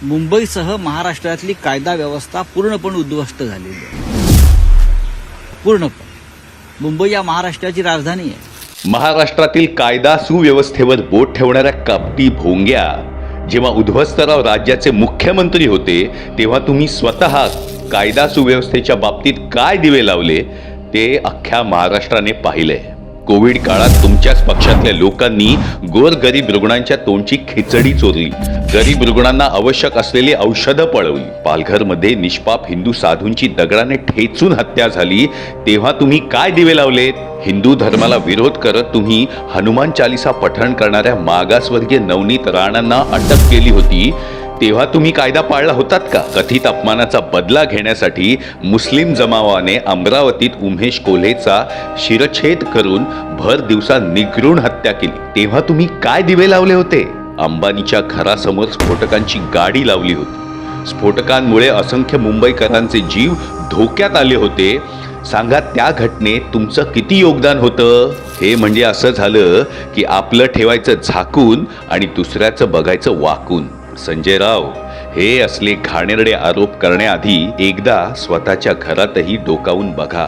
मुंबईसह महाराष्ट्रातली कायदा व्यवस्था पूर्णपणे उद्ध्वस्त झालेली आहे. पूर्णपणे. मुंबई या महाराष्ट्राची राजधानी आहे. महाराष्ट्रातील कायदा सुव्यवस्थेवर बोट ठेवणाऱ्या कपटी भोंग्या जेव्हा उद्ध्वस्तराव राज्याचे मुख्यमंत्री होते तेव्हा तुम्ही स्वतः कायदा सुव्यवस्थेच्या बाबतीत काय दिवे लावले ते अख्ख्या महाराष्ट्राने पाहिले. कोविड काळात तुमच्याच पक्षातल्या लोकांनी गोरगरीब रुग्णांच्या तोंडची खिचडी चोरली. गरीब रुग्णांना आवश्यक असलेली औषधं पळवली. पालघरमध्ये निष्पाप हिंदू साधूंची दगडाने ठेचून हत्या झाली तेव्हा तुम्ही काय दिवे लावलेत? हिंदू धर्माला विरोध करत तुम्ही हनुमान चालिसा पठण करणाऱ्या मागासवर्गीय नवनीत राणांना अटक केली होती तेव्हा तुम्ही कायदा पाळला होतात का? कथित अपमानाचा बदला घेण्यासाठी मुस्लिम जमावाने अमरावतीत उमेश कोल्हेचा शिरच्छेद करून भर दिवसा निगृण हत्या केली तेव्हा तुम्ही काय दिवे लावले होते? अंबानीच्या घरासमोर स्फोटकांची गाडी लावली होती. स्फोटकांमुळे असंख्य मुंबईकरांचे जीव धोक्यात आले होते. सांगा त्या घटनेत तुमचं किती योगदान होतं? हे म्हणजे असं झालं की आपलं ठेवायचं झाकून आणि दुसऱ्याचं बघायचं वाकून. संजय राव, हे असले घाणेरडे आरोप करण्याआधी एकदा स्वतःच्या घरातही डोकावून बघा.